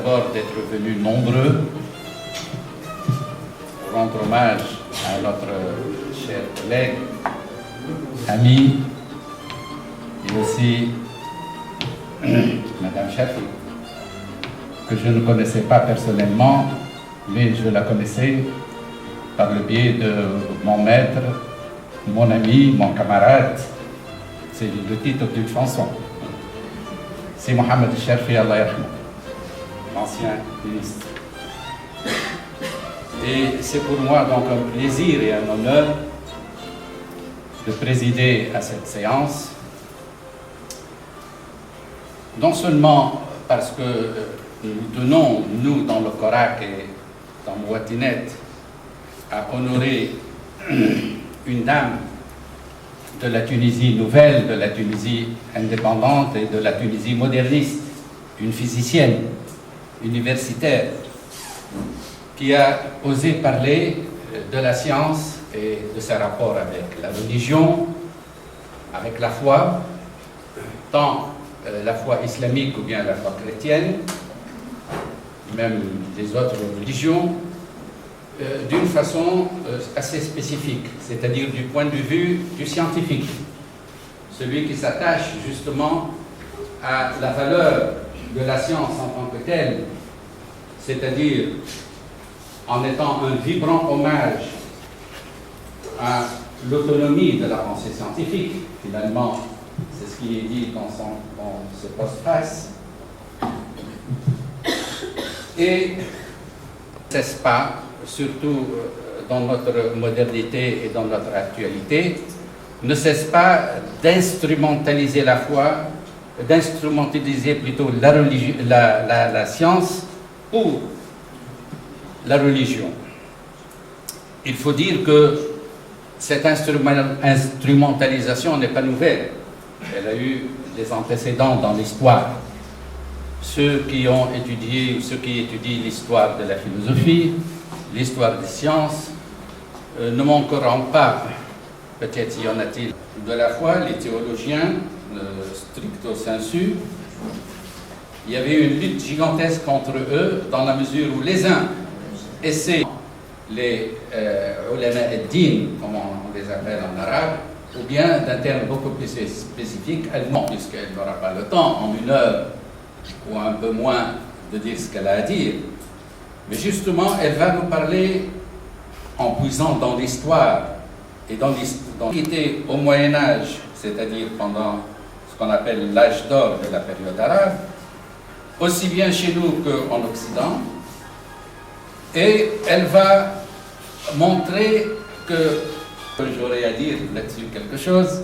d'abord d'être venus nombreux pour rendre hommage à notre cher collègue, ami, et aussi Madame Chafi, que je ne connaissais pas personnellement, mais je la connaissais par le biais de mon maître, mon ami, mon camarade. C'est le titre d'une chanson. C'est Mohamed Cherfi, Allah yarhamou, l'ancien ministre. Et c'est pour moi donc un plaisir et un honneur de présider à cette séance, non seulement parce que nous tenons, nous, dans le Korak et dans Mouatinet, à honorer une dame de la Tunisie nouvelle, de la Tunisie indépendante et de la Tunisie moderniste, une physicienne universitaire qui a osé parler de la science et de ses rapports avec la religion, avec la foi, tant la foi islamique ou bien la foi chrétienne, même les autres religions, d'une façon assez spécifique, c'est-à-dire du point de vue du scientifique, celui qui s'attache justement à la valeur de la science en tant que telle, c'est-à-dire en étant un vibrant hommage à l'autonomie de la pensée scientifique. Finalement, c'est ce qui est dit dans ce postface. Et ne cesse pas, surtout dans notre modernité et dans notre actualité, ne cesse pas d'instrumentaliser la foi, d'instrumentaliser plutôt la science pour la religion. Il faut dire que cette instrumentalisation n'est pas nouvelle. Elle a eu des antécédents dans l'histoire. Ceux qui ont étudié ou ceux qui étudient l'histoire de la philosophie, l'histoire des sciences, ne manqueront pas, peut-être y en a-t-il, de la foi, les théologiens, stricto sensu. Il y avait une lutte gigantesque entre eux, dans la mesure où les uns essaient, les ulama ad-din, comme on les appelle en arabe, ou bien d'un terme beaucoup plus spécifique, allemand, puisqu'elle n'aura pas le temps, en une heure, ou un peu moins, de dire ce qu'elle a à dire. Mais justement, elle va nous parler, en puisant dans l'histoire, et dans ce qui était au Moyen-Âge, c'est-à-dire pendant ce qu'on appelle l'âge d'or de la période arabe, aussi bien chez nous qu'en Occident, et elle va montrer que, j'aurais à dire là-dessus quelque chose,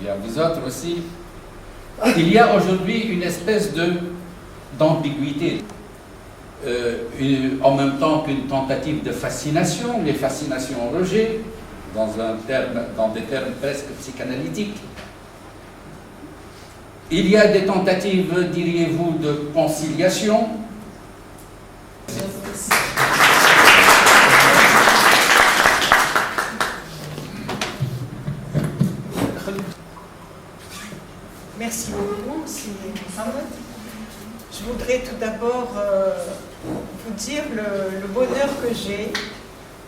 et à vous autres aussi, il y a aujourd'hui une espèce d'ambiguïté, en même temps qu'une tentative de fascination, les fascinations en rejet, dans des termes presque psychanalytiques. Il y a des tentatives, diriez-vous, de conciliation. Merci beaucoup, c'est Mohamed. Je voudrais tout d'abord vous dire le bonheur que j'ai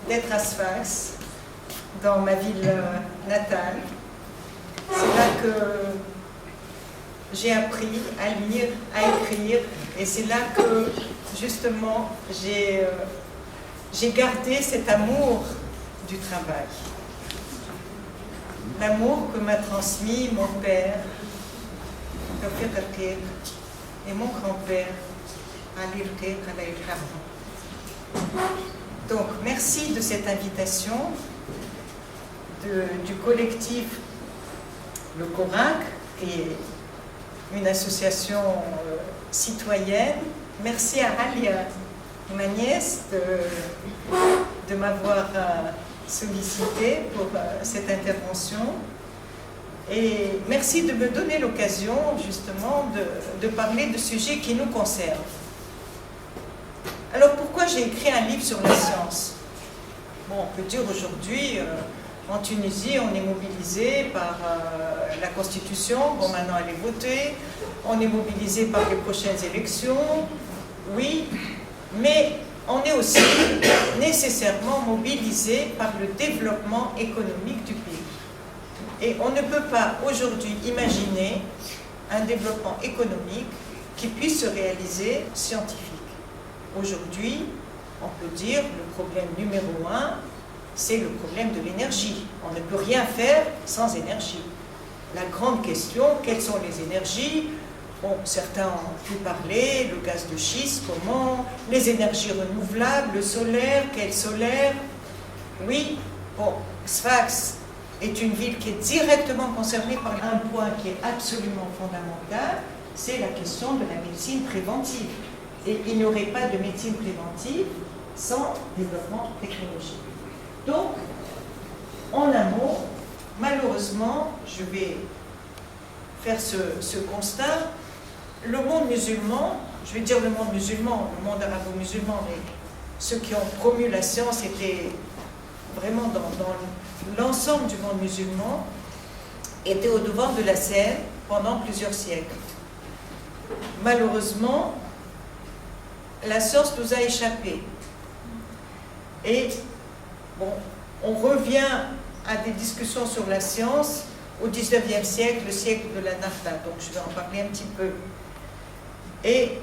d'être à Sfax, dans ma ville natale. C'est là que j'ai appris à lire, à écrire, et c'est là que justement j'ai gardé cet amour du travail. L'amour que m'a transmis mon père, et mon grand-père, donc merci de cette invitation du collectif Le Korak, qui est une association citoyenne. Merci à Alia, ma nièce, de m'avoir sollicité pour cette intervention. Et merci de me donner l'occasion, justement, de parler de sujets qui nous concernent. Alors, pourquoi j'ai écrit un livre sur la science? Bon, on peut dire aujourd'hui, en Tunisie, on est mobilisé par la Constitution. Bon, maintenant, elle est votée. On est mobilisé par les prochaines élections. oui, mais on est aussi nécessairement mobilisé par le développement économique du pays. Et on ne peut pas aujourd'hui imaginer un développement économique qui puisse se réaliser scientifique. Aujourd'hui, on peut dire le problème numéro 1, c'est le problème de l'énergie. On ne peut rien faire sans énergie. La grande question, quelles sont les énergies? Bon, certains ont pu parler, le gaz de schiste, comment, les énergies renouvelables, le solaire, quel solaire? Oui, bon, Sfax est une ville qui est directement concernée par un point qui est absolument fondamental, c'est la question de la médecine préventive. Et il n'y aurait pas de médecine préventive sans développement technologique. Donc, en un mot, malheureusement, je vais faire ce constat, le monde musulman, je vais dire le monde musulman, le monde arabo-musulman, mais ceux qui ont promu la science étaient vraiment dans l'ensemble du monde musulman, étaient au devant de la scène pendant plusieurs siècles. Malheureusement, la science nous a échappé. Et bon, on revient à des discussions sur la science au 19e siècle, le siècle de la Nafta. Donc je vais en parler un petit peu. Et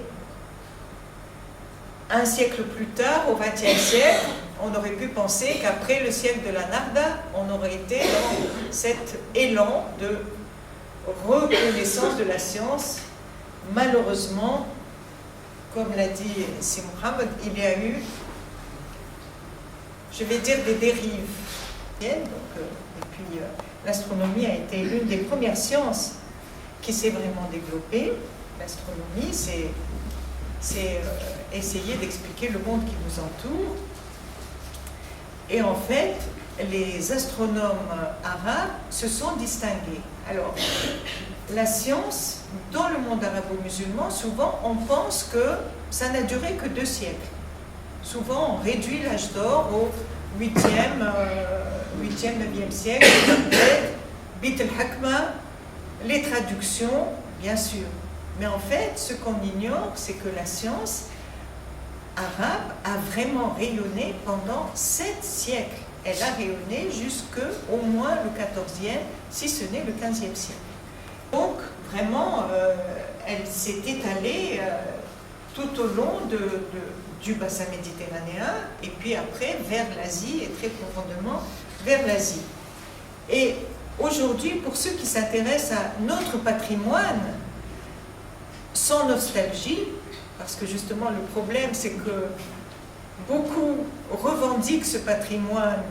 un siècle plus tard, au XXe siècle, on aurait pu penser qu'après le siècle de la Narda, on aurait été dans cet élan de reconnaissance de la science. Malheureusement, comme l'a dit Si Mohamed, il y a eu, je vais dire, des dérives. L'astronomie a été l'une des premières sciences qui s'est vraiment développée. L'astronomie, c'est essayer d'expliquer le monde qui nous entoure. Et en fait, les astronomes arabes se sont distingués. Alors, la science, dans le monde arabo-musulman, souvent on pense que ça n'a duré que 2 siècles. Souvent on réduit l'âge d'or au 8e, 9e siècle, Bit al-Hakma, les traductions, bien sûr. Mais en fait, ce qu'on ignore, c'est que la science arabe a vraiment rayonné pendant 7 siècles. Elle a rayonné jusqu'au moins le 14e, si ce n'est le 15e siècle. Donc, vraiment, elle s'est étalée tout au long du bassin méditerranéen, et puis après vers l'Asie, et très profondément vers l'Asie. Et aujourd'hui, pour ceux qui s'intéressent à notre patrimoine, sans nostalgie, parce que justement le problème c'est que beaucoup revendiquent ce patrimoine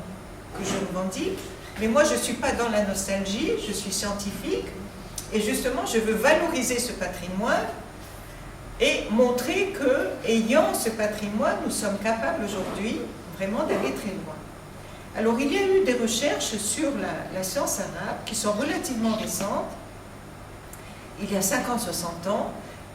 que je revendique, mais moi je ne suis pas dans la nostalgie, je suis scientifique, et justement je veux valoriser ce patrimoine et montrer que, ayant ce patrimoine, nous sommes capables aujourd'hui vraiment d'aller très loin. Alors il y a eu des recherches sur la science arabe qui sont relativement récentes, il y a 50-60 ans,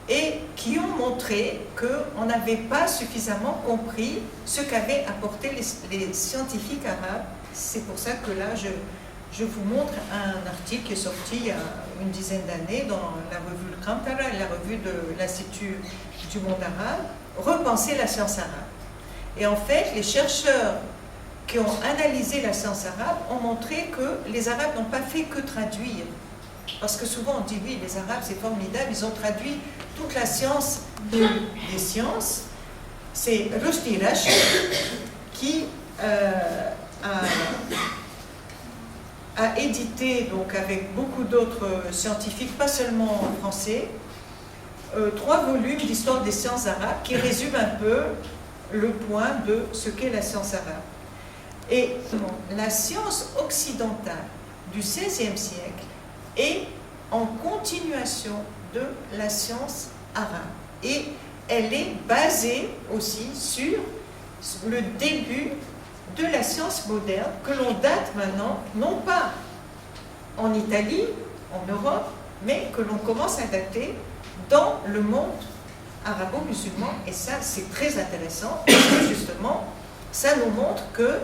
et qui ont montré qu'on n'avait pas suffisamment compris ce qu'avaient apporté les scientifiques arabes. C'est pour ça que là, je vous montre un article qui est sorti il y a une dizaine d'années dans la revue Le Kramtara, la revue de l'Institut du monde arabe, Repenser la science arabe. Et en fait, les chercheurs qui ont analysé la science arabe ont montré que les Arabes n'ont pas fait que traduire. Parce que souvent on dit oui, les Arabes c'est formidable, ils ont traduit toute la science des sciences. C'est Rushdie Rashid qui a édité, donc avec beaucoup d'autres scientifiques, pas seulement français, 3 volumes d'histoire des sciences arabes qui résument un peu le point de ce qu'est la science arabe. Et la science occidentale du XVIe siècle est en continuation de la science arabe. Et elle est basée aussi sur le début de la science moderne que l'on date maintenant, non pas en Italie, en Europe, mais que l'on commence à dater dans le monde arabo-musulman. Et ça, c'est très intéressant, parce que justement, ça nous montre que,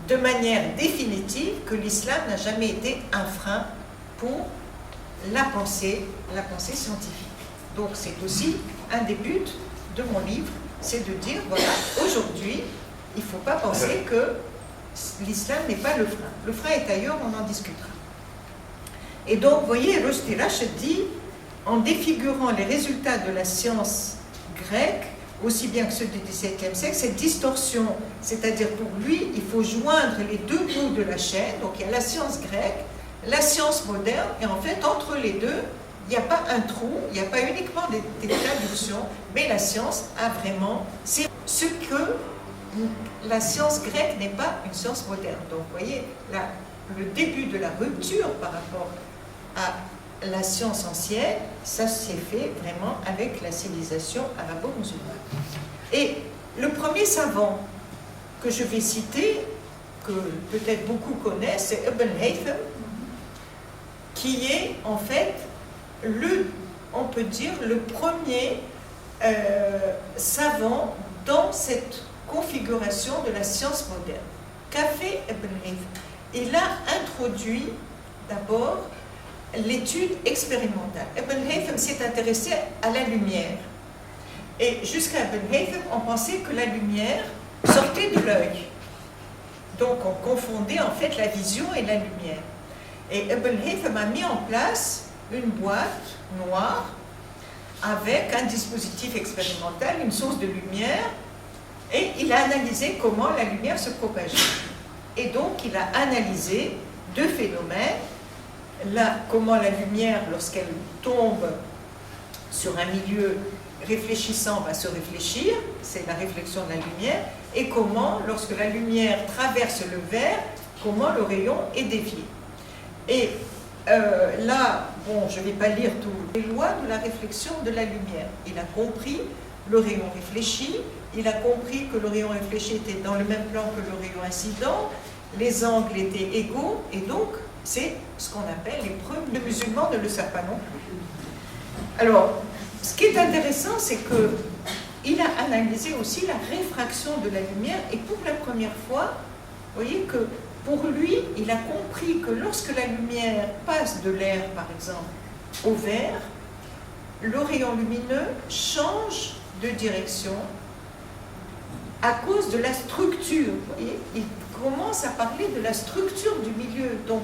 de manière définitive, que l'islam n'a jamais été un frein pour la pensée scientifique. Donc c'est aussi un des buts de mon livre, c'est de dire, voilà, aujourd'hui, il ne faut pas penser que l'islam n'est pas le frein. Le frein est ailleurs, on en discutera. Et donc, vous voyez, Rushdie Rashid dit, en défigurant les résultats de la science grecque, aussi bien que ceux du XVIIe siècle, cette distorsion, c'est-à-dire pour lui, il faut joindre les deux bouts de la chaîne, donc il y a la science grecque, la science moderne, et en fait, entre les deux, il n'y a pas un trou, il n'y a pas uniquement des traductions, mais la science a vraiment, c'est ce que la science grecque n'est pas une science moderne. Donc, vous voyez, le début de la rupture par rapport à la science ancienne, ça s'est fait vraiment avec la civilisation arabo-musulmane. Et le premier savant que je vais citer, que peut-être beaucoup connaissent, c'est Ibn Haytham, qui est en fait on peut dire, le premier savant dans cette configuration de la science moderne. Qu'a fait Ibn Haytham? Il a introduit d'abord l'étude expérimentale. Ibn Haytham s'est intéressé à la lumière. Et jusqu'à Ibn Haytham, on pensait que la lumière sortait de l'œil. Donc on confondait en fait la vision et la lumière. Et Ibn Haytham a mis en place une boîte noire avec un dispositif expérimental, une source de lumière, et il a analysé comment la lumière se propageait. Et donc il a analysé deux phénomènes. Comment la lumière, lorsqu'elle tombe sur un milieu réfléchissant, va se réfléchir, c'est la réflexion de la lumière, et comment, lorsque la lumière traverse le verre, comment le rayon est dévié. Et là, bon, je ne vais pas lire toutes les lois de la réflexion de la lumière. Il a compris le rayon réfléchi, il a compris que le rayon réfléchi était dans le même plan que le rayon incident, les angles étaient égaux, et donc c'est ce qu'on appelle les preuves. Les musulmans ne le savent pas non plus. Alors, ce qui est intéressant, c'est qu'il a analysé aussi la réfraction de la lumière, et pour la première fois, vous voyez que pour lui, il a compris que lorsque la lumière passe de l'air, par exemple, au verre, le rayon lumineux change de direction à cause de la structure. Vous voyez, il commence à parler de la structure du milieu. Donc,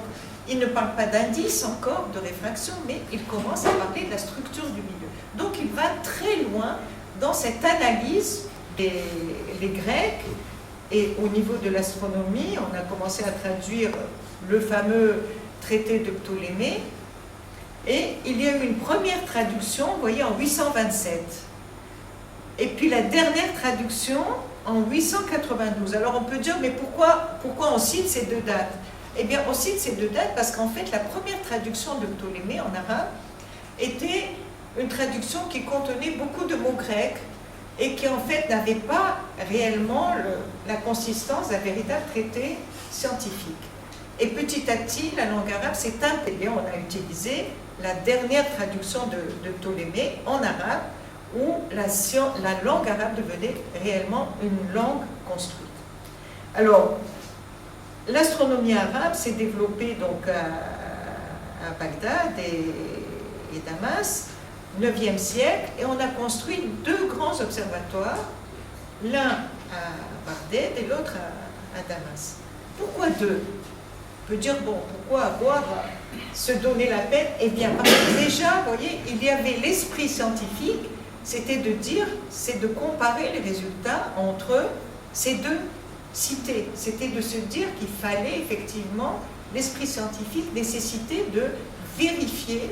il ne parle pas d'indice encore de réfraction, mais il commence à parler de la structure du milieu. Donc, il va très loin dans cette analyse des Grecs. Et au niveau de l'astronomie, on a commencé à traduire le fameux traité de Ptolémée. Et il y a eu une première traduction, vous voyez, en 827. Et puis la dernière traduction en 892. Alors on peut dire, mais pourquoi on cite ces deux dates? Eh bien, on cite ces deux dates parce qu'en fait, la première traduction de Ptolémée en arabe était une traduction qui contenait beaucoup de mots grecs et qui en fait n'avait pas réellement la consistance d'un véritable traité scientifique. Et petit à petit, la langue arabe s'est intégrée. On a utilisé la dernière traduction de Ptolémée en arabe, où la langue arabe devenait réellement une langue construite. Alors, l'astronomie arabe s'est développée donc à Bagdad et Damas, 9e siècle, et on a construit deux grands observatoires, l'un à Bagdad et l'autre à Damas. Pourquoi deux? On peut dire, bon, pourquoi se donner la peine? Eh bien, parce que déjà, vous voyez, il y avait l'esprit scientifique, c'était de dire, c'est de comparer les résultats entre ces deux cités. C'était de se dire qu'il fallait effectivement, l'esprit scientifique nécessitait de vérifier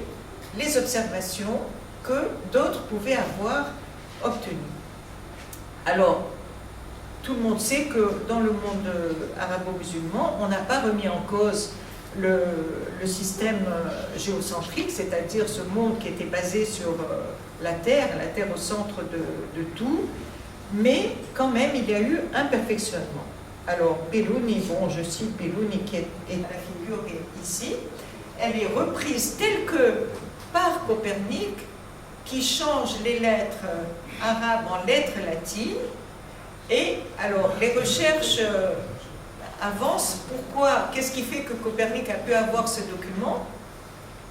les observations que d'autres pouvaient avoir obtenues. Alors, tout le monde sait que dans le monde arabo-musulman, on n'a pas remis en cause le système géocentrique, c'est-à-dire ce monde qui était basé sur la Terre au centre de tout, mais quand même il y a eu un perfectionnement. Alors Bellouni, bon je cite Bellouni qui est la figure ici, elle est reprise telle que par Copernic, qui change les lettres arabes en lettres latines. Et alors, les recherches avancent. Pourquoi? Qu'est-ce qui fait que Copernic a pu avoir ce document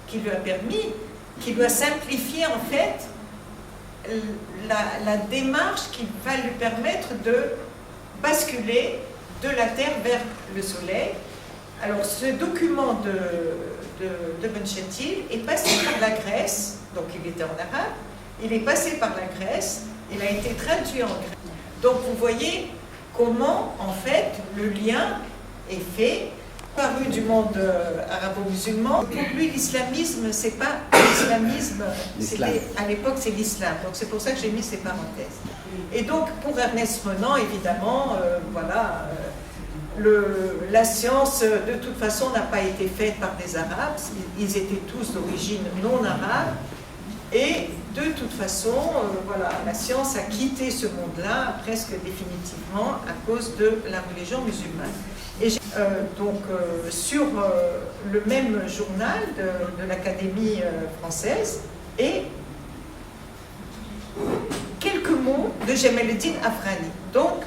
qui lui a permis, qui lui a simplifié en fait la démarche qui va lui permettre de basculer de la Terre vers le Soleil. Alors, ce document de Benchetil est passé par la Grèce, donc il était en arabe, il est passé par la Grèce, il a été traduit en grec. Donc, vous voyez comment, en fait, le lien est fait, paru du monde arabo-musulman. Pour lui, l'islamisme, c'est pas l'islamisme, à l'époque, c'est l'islam. Donc, c'est pour ça que j'ai mis ces parenthèses. Et donc, pour Ernest Renan, évidemment, voilà, la science, de toute façon, n'a pas été faite par des Arabes. Ils étaient tous d'origine non arabe. Et de toute façon, voilà, la science a quitté ce monde-là presque définitivement à cause de la religion musulmane. Et donc, sur le même journal de l'Académie française, et quelques mots de Jamaluddin Afghani, donc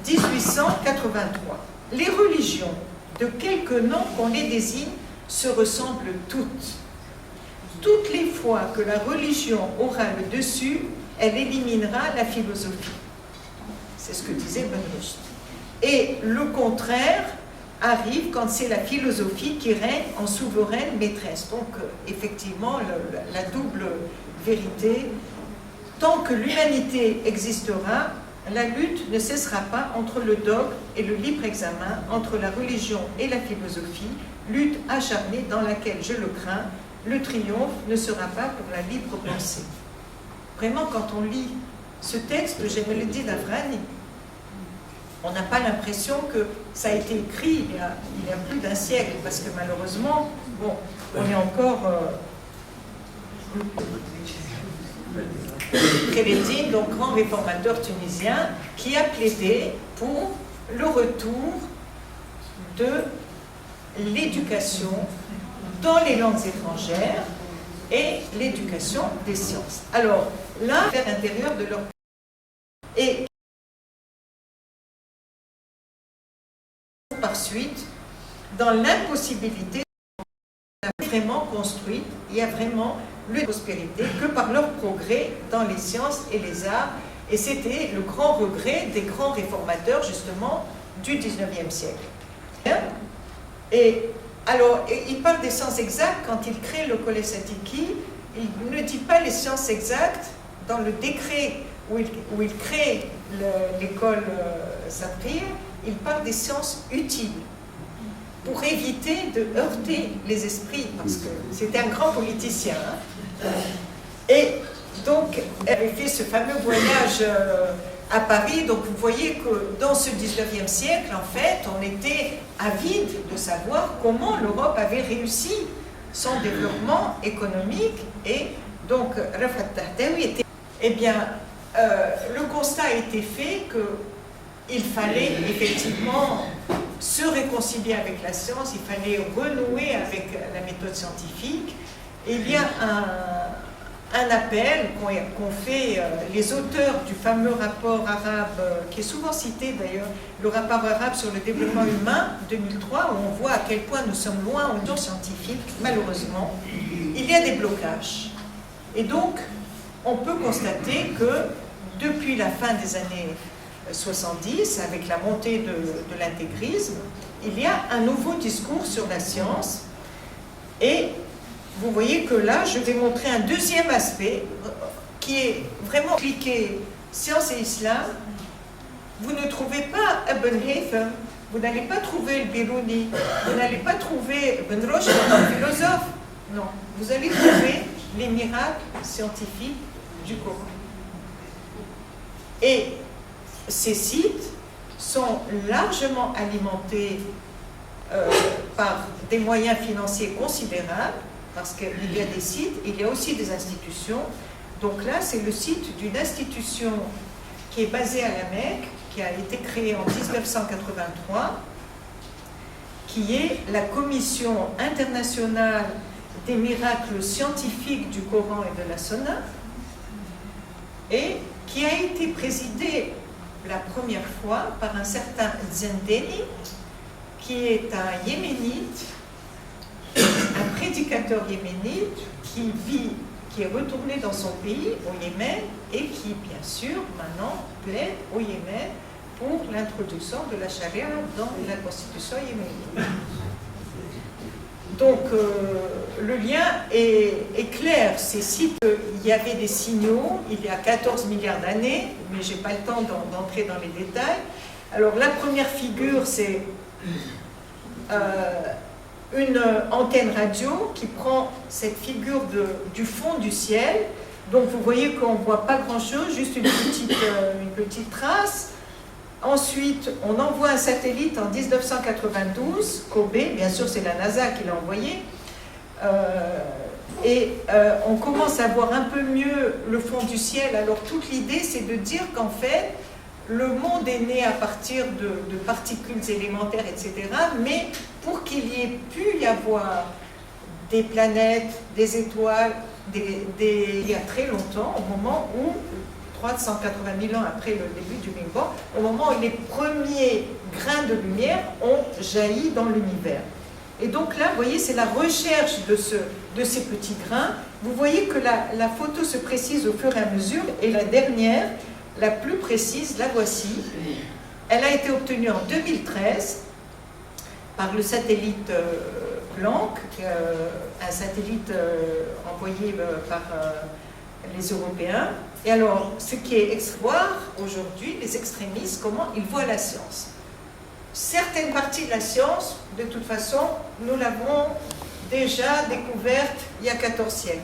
1883. Les religions, de quelque nom qu'on les désigne, se ressemblent toutes. Toutes les fois que la religion aura le dessus, elle éliminera la philosophie. C'est ce que disait Ibn Rushd. Et le contraire arrive quand c'est la philosophie qui règne en souveraine maîtresse. Donc, effectivement, la double vérité, tant que l'humanité existera, la lutte ne cessera pas entre le dogme et le libre examen, entre la religion et la philosophie, lutte acharnée dans laquelle, je le crains, le triomphe ne sera pas pour la libre pensée. Vraiment, quand on lit ce texte de Jamaluddin Afghani, on n'a pas l'impression que ça a été écrit il y a plus d'un siècle, parce que malheureusement, bon, on est encore... Kheleddin, donc grand réformateur tunisien, qui a plaidé pour le retour de l'éducation dans les langues étrangères et l'éducation des sciences. Alors là, à l'intérieur de leur et par suite, dans l'impossibilité vraiment construite, il y a vraiment la prospérité que par leur progrès dans les sciences et les arts. Et c'était le grand regret des grands réformateurs, justement, du 19e siècle. Et alors, il parle des sciences exactes quand il crée le Collège Satiki. Il ne dit pas les sciences exactes dans le décret où il crée l'école Sapir. Il parle des sciences utiles, pour éviter de heurter les esprits, parce que c'était un grand politicien. Hein. Et donc, elle avait fait ce fameux voyage à Paris. Donc, vous voyez que dans ce 19e siècle, en fait, on était avide de savoir comment l'Europe avait réussi son développement économique. Et donc, Rafat Tahtaoui était... Eh bien, le constat a été fait qu'il fallait effectivement se réconcilier avec la science, il fallait renouer avec la méthode scientifique. Et il y a un appel qu'ont fait les auteurs du fameux rapport arabe, qui est souvent cité d'ailleurs, le rapport arabe sur le développement humain 2003, où on voit à quel point nous sommes loin au niveau scientifique, malheureusement. Il y a des blocages. Et donc, on peut constater que depuis la fin des années 70, avec la montée de l'intégrisme, il y a un nouveau discours sur la science. Et vous voyez que là, je vais montrer un deuxième aspect qui est vraiment cliqué science et islam. Vous ne trouvez pas Ibn Haytham, vous n'allez pas trouver le Biruni, vous n'allez pas trouver Ibn Rushd comme philosophe. Non, vous allez trouver les miracles scientifiques du Coran. Et ces sites sont largement alimentés par des moyens financiers considérables, parce qu'il y a des sites, il y a aussi des institutions. Donc là, c'est le site d'une institution qui est basée à la Mecque, qui a été créée en 1983, qui est la Commission internationale des miracles scientifiques du Coran et de la Sunna, et qui a été présidée la première fois par un certain Zendeni, qui est un yéménite, un prédicateur yéménite qui qui est retourné dans son pays, au Yémen, et qui, bien sûr, maintenant plaide au Yémen pour l'introduction de la charia dans la constitution yéménite. Donc, le lien est clair. C'est si il y avait des signaux, il y a 14 milliards d'années, mais je n'ai pas le temps d'entrer dans les détails. Alors, la première figure, c'est une antenne radio qui prend cette figure du fond du ciel. Donc, vous voyez qu'on ne voit pas grand-chose, juste une petite trace. Ensuite, on envoie un satellite en 1992, Kobe, bien sûr c'est la NASA qui l'a envoyé, on commence à voir un peu mieux le fond du ciel. Alors toute l'idée c'est de dire qu'en fait, le monde est né à partir de particules élémentaires, etc. Mais pour qu'il y ait pu y avoir des planètes, des étoiles, il y a très longtemps, au moment où 380 000 ans après le début du Big Bang, au moment où les premiers grains de lumière ont jailli dans l'univers. Et donc là, vous voyez, c'est la recherche de ces petits grains. Vous voyez que la photo se précise au fur et à mesure, et la dernière, la plus précise, la voici. Elle a été obtenue en 2013 par le satellite Planck, un satellite envoyé par les Européens. Et alors, ce qui est extraordinaire aujourd'hui, les extrémistes, comment ils voient la science. Certaines parties de la science, de toute façon, nous l'avons déjà découverte il y a 14 siècles.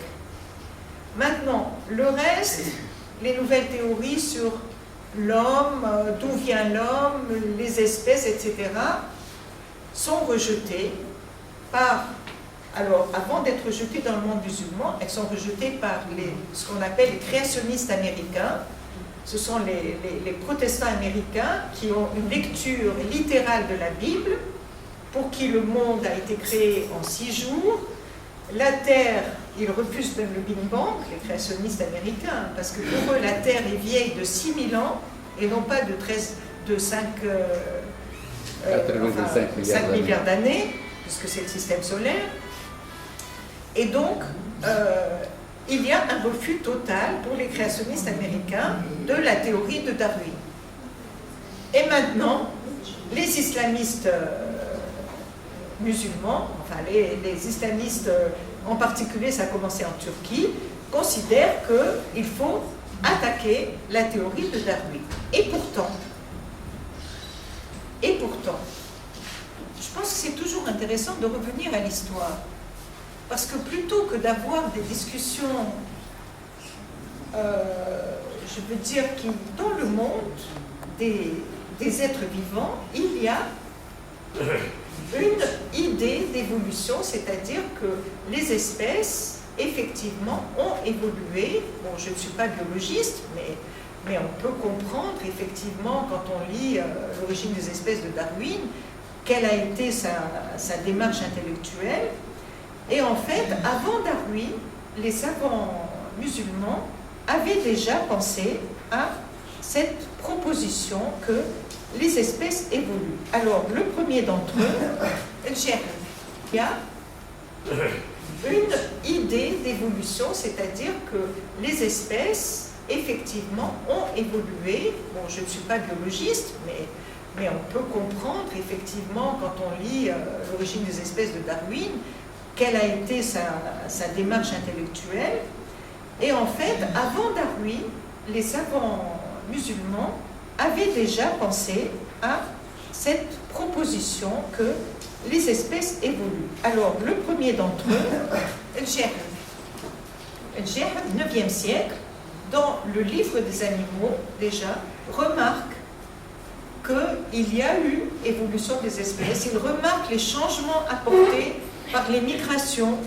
Maintenant, le reste, les nouvelles théories sur l'homme, d'où vient l'homme, les espèces, etc., sont rejetées par... Alors, avant d'être rejetées dans le monde musulman, elles sont rejetées par ce qu'on appelle les créationnistes américains. Ce sont les protestants américains qui ont une lecture littérale de la Bible, pour qui le monde a été créé en 6 jours. La Terre, ils refusent même le Big Bang, les créationnistes américains, parce que pour eux, la Terre est vieille de 6 000 ans, et non pas de 5 milliards d'années, puisque c'est le système solaire. Et donc, il y a un refus total pour les créationnistes américains de la théorie de Darwin. Et maintenant, les islamistes musulmans, enfin les islamistes en particulier, ça a commencé en Turquie, considèrent qu'il faut attaquer la théorie de Darwin. Et pourtant, je pense que c'est toujours intéressant de revenir à l'histoire. Parce que plutôt que d'avoir des discussions, je veux dire, dans le monde des êtres vivants, il y a une idée d'évolution, c'est-à-dire que les espèces, effectivement, ont évolué. Bon, je ne suis pas biologiste, mais on peut comprendre, effectivement, quand on lit l'origine des espèces de Darwin, quelle a été sa démarche intellectuelle. Et en fait, avant Darwin, les savants musulmans avaient déjà pensé à cette proposition que les espèces évoluent. Alors, le premier d'entre eux, il y a une idée d'évolution, c'est-à-dire que les espèces, effectivement, ont évolué. Bon, je ne suis pas biologiste, mais on peut comprendre, effectivement, quand on lit l'origine des espèces de Darwin, quelle a été sa démarche intellectuelle. Et en fait, avant Darwin, les savants musulmans avaient déjà pensé à cette proposition que les espèces évoluent. Alors, le premier d'entre eux, El-Jahd, 9e siècle, dans le livre des animaux, déjà, remarque qu'il y a eu évolution des espèces. Il remarque les changements apportés par les migrations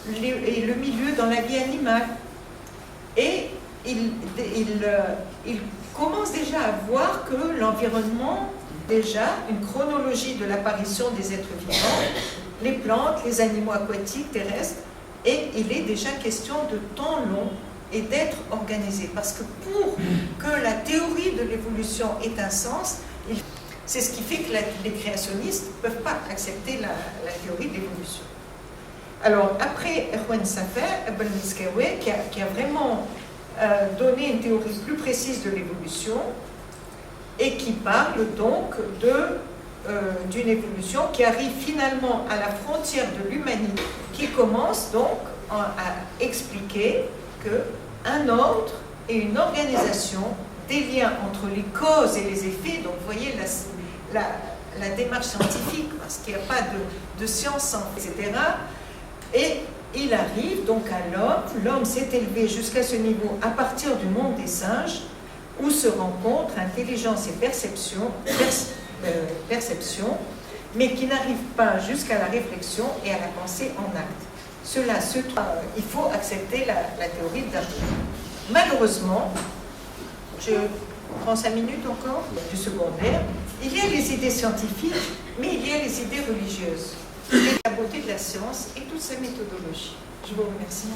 et le milieu dans la vie animale. Et il commence déjà à voir que l'environnement, déjà, une chronologie de l'apparition des êtres vivants, les plantes, les animaux aquatiques, terrestres, et il est déjà question de temps long et d'être organisé. Parce que pour que la théorie de l'évolution ait un sens, c'est ce qui fait que les créationnistes ne peuvent pas accepter la théorie de l'évolution. Alors, après Erwan Safer, Ibn Miskawi, qui a vraiment donné une théorie plus précise de l'évolution et qui parle donc d'une évolution qui arrive finalement à la frontière de l'humanité, qui commence donc à expliquer qu'un ordre et une organisation, des liens entre les causes et les effets, donc vous voyez la démarche scientifique, parce qu'il n'y a pas de science, etc. Et il arrive donc à l'homme s'est élevé jusqu'à ce niveau à partir du monde des singes, où se rencontrent intelligence et perception, mais qui n'arrive pas jusqu'à la réflexion et à la pensée en acte. Il faut accepter la théorie de Darwin. Malheureusement, je prends 5 minutes encore du secondaire, il y a les idées scientifiques, mais il y a les idées religieuses. Et la beauté de la science et toute sa méthodologie. Je vous remercie.